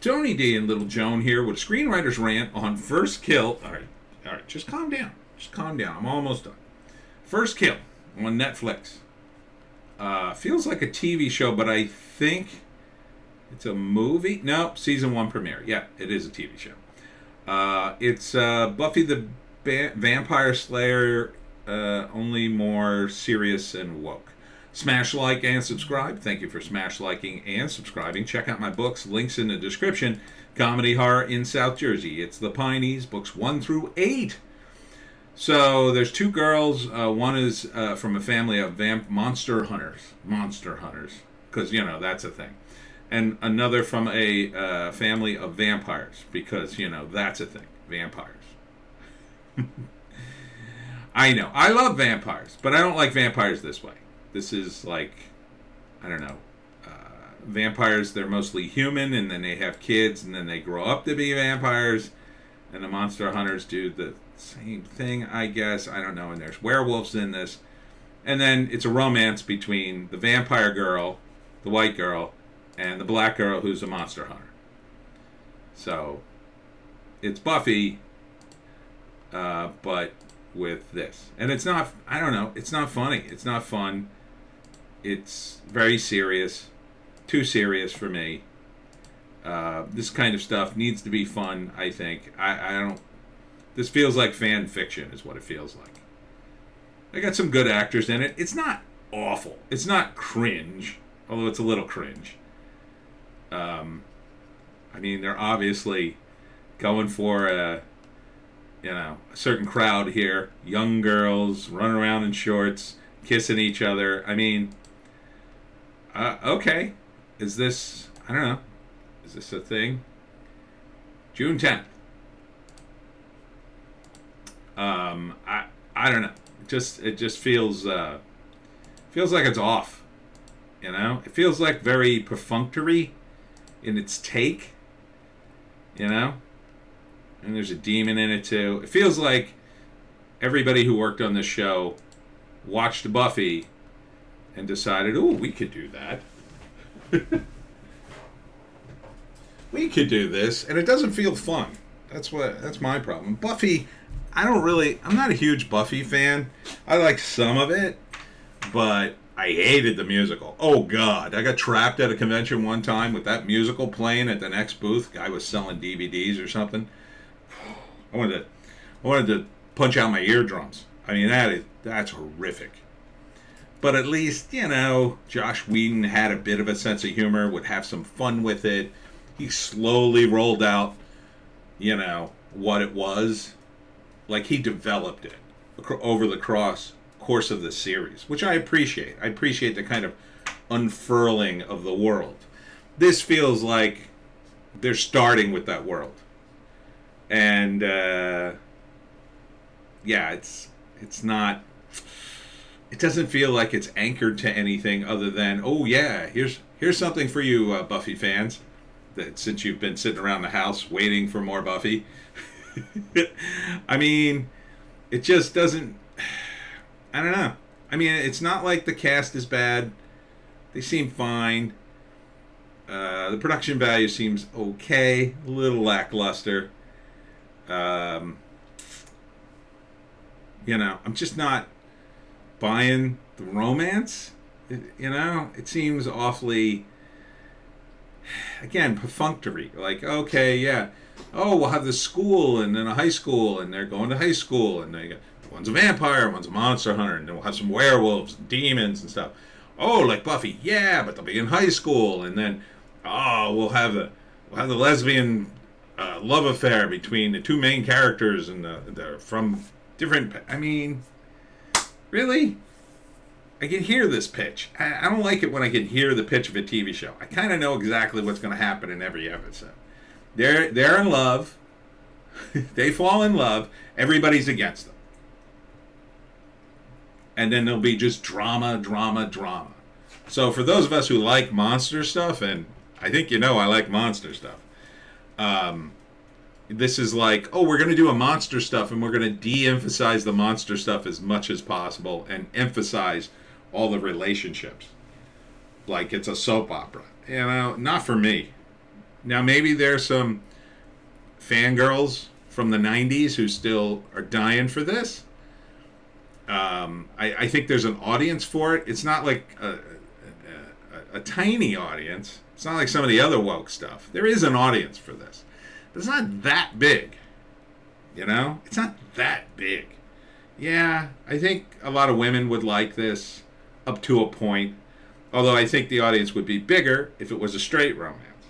Tony D and Little Joan here with Screenwriter's Rant on First Kill. All right, just calm down. Just calm down. I'm almost done. First Kill on Netflix. Feels like a TV show, but I think it's a movie. No, season 1 premiere. Yeah, it is a TV show. It's Buffy the Vampire Slayer, only more serious and woke. Smash like and subscribe. Thank you for smash liking and subscribing. Check out my books. Links in the description. Comedy Horror in South Jersey. It's the Pineys, books 1 through 8. So there's 2 girls. One is from a family of monster hunters. Monster hunters. Because, you know, that's a thing. And another from a family of vampires. Because, you know, that's a thing. Vampires. I know. I love vampires. But I don't like vampires this way. This is like, I don't know, vampires, they're mostly human, and then they have kids, and then they grow up to be vampires, and the monster hunters do the same thing, I guess. I don't know, and there's werewolves in this. And then it's a romance between the vampire girl, the white girl, and the black girl who's a monster hunter. So, it's Buffy, but with this. And it's not, I don't know, it's not funny. It's not fun. It's very serious. Too serious for me. This kind of stuff needs to be fun, I think. I don't... This feels like fan fiction is what it feels like. I got some good actors in it. It's not awful. It's not cringe. Although it's a little cringe. I mean, they're obviously going for a certain crowd here. Young girls running around in shorts, kissing each other. I mean... okay. Is this... I don't know. Is this a thing? June 10th. I don't know. It just feels like it's off. You know? It feels like very perfunctory in its take. You know? And there's a demon in it too. It feels like everybody who worked on this show watched Buffy and decided, oh, we could do that. We could do this, and it doesn't feel fun. That's my problem. Buffy, I'm not a huge Buffy fan. I like some of it, but I hated the musical. Oh God, I got trapped at a convention one time with that musical playing at the next booth. Guy was selling DVDs or something. I wanted to punch out my eardrums. I mean, that's horrific. But at least, you know, Josh Whedon had a bit of a sense of humor, would have some fun with it. He slowly rolled out, you know, what it was. Like, he developed it over the course of the series, which I appreciate. I appreciate the kind of unfurling of the world. This feels like they're starting with that world. And, yeah, it's not... It doesn't feel like it's anchored to anything other than, oh yeah, here's something for you, Buffy fans. That since you've been sitting around the house waiting for more Buffy. I mean, it just doesn't... I don't know. I mean, it's not like the cast is bad. They seem fine. The production value seems okay. A little lackluster. You know, I'm just not buying the romance. You know, it seems awfully, again, perfunctory. Like, okay, yeah, oh, we'll have this school and then a high school, and they're going to high school, and they got, one's a vampire, one's a monster hunter, and then we'll have some werewolves and demons and stuff. Oh, like Buffy, yeah, but they'll be in high school, and then we'll have the lesbian love affair between the 2 main characters, and they're from different. I mean, really? I can hear this pitch. I don't like it when I can hear the pitch of a TV show. I kind of know exactly what's going to happen in every episode. They're in love. They fall in love. Everybody's against them. And then there'll be just drama, drama, drama. So for those of us who like monster stuff, and I think you know I like monster stuff, this is like, oh, we're going to do a monster stuff, and we're going to de-emphasize the monster stuff as much as possible and emphasize all the relationships. Like it's a soap opera. You know, not for me. Now, maybe there's some fangirls from the 90s who still are dying for this. I think there's an audience for it. It's not like a tiny audience. It's not like some of the other woke stuff. There is an audience for this. But it's not that big. You know? It's not that big. Yeah, I think a lot of women would like this up to a point. Although I think the audience would be bigger if it was a straight romance.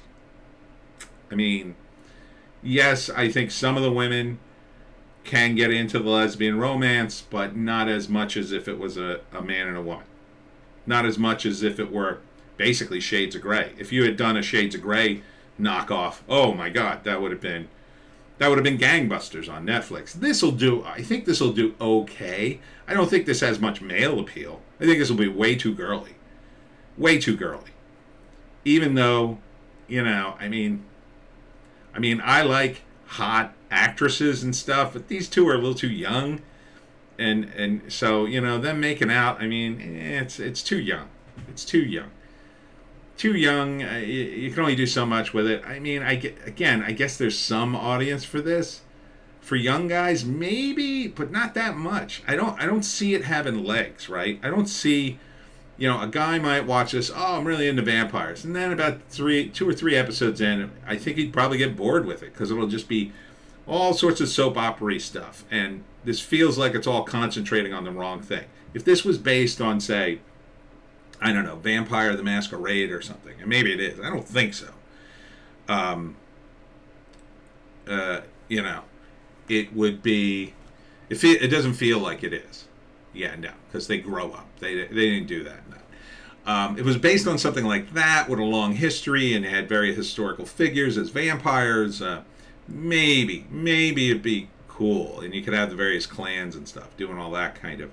I mean, yes, I think some of the women can get into the lesbian romance, but not as much as if it was a man and a woman. Not as much as if it were basically Shades of Grey. If you had done a Shades of Grey knockoff, oh my God, that would have been gangbusters on Netflix. I think this will do okay. I don't think this has much male appeal. I think this will be way too girly. Way too girly. Even though, I mean, I like hot actresses and stuff, but these two are a little too young. And so, them making out, I mean, it's too young. It's too young. Too young. You can only do so much with it. I mean, I guess there's some audience for this. For young guys, maybe, but not that much. I don't see it having legs, right? I don't see, a guy might watch this, oh, I'm really into vampires. And then about 2 or 3 episodes in, I think he'd probably get bored with it because it'll just be all sorts of soap opera stuff. And this feels like it's all concentrating on the wrong thing. If this was based on, say, I don't know, Vampire the Masquerade or something, and maybe it is. I don't think so. It would be, it doesn't feel like it is. Yeah, no, because they grow up. They didn't do that. No. It was based on something like that with a long history and had very historical figures as vampires. Maybe it'd be cool, and you could have the various clans and stuff doing all that kind of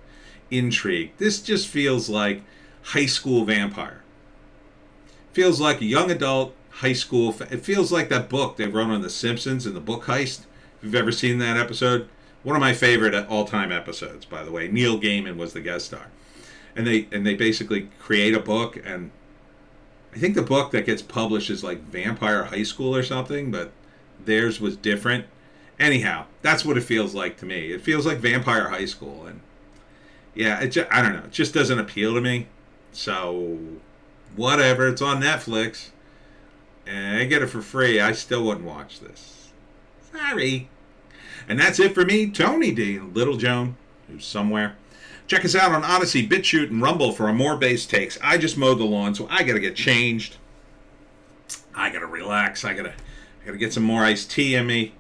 intrigue. This just feels like high school vampire. Feels like a young adult high school. It feels like that book they wrote on The Simpsons in the book heist. If you've ever seen that episode, one of my favorite all-time episodes, by the way. Neil Gaiman was the guest star, and they basically create a book, and I think the book that gets published is like Vampire High School or something, but theirs was different. Anyhow, that's what it feels like to me. It feels like Vampire High School, and yeah, I don't know. It just doesn't appeal to me. So, whatever. It's on Netflix. And I get it for free. I still wouldn't watch this. Sorry. And that's it for me, Tony D. Little Joan, who's somewhere. Check us out on Odysee, Bitchute, and Rumble for more bass takes. I just mowed the lawn, so I gotta get changed. I gotta relax. I gotta get some more iced tea in me.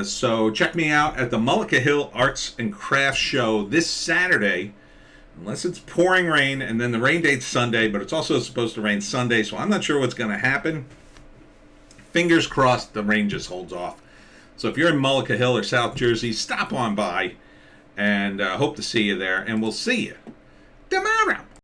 So check me out at the Mullica Hill Arts and Crafts Show this Saturday, unless it's pouring rain, and then the rain date's Sunday, but it's also supposed to rain Sunday, so I'm not sure what's going to happen. Fingers crossed the rain just holds off. So if you're in Mullica Hill or South Jersey, stop on by, and hope to see you there, and we'll see you tomorrow.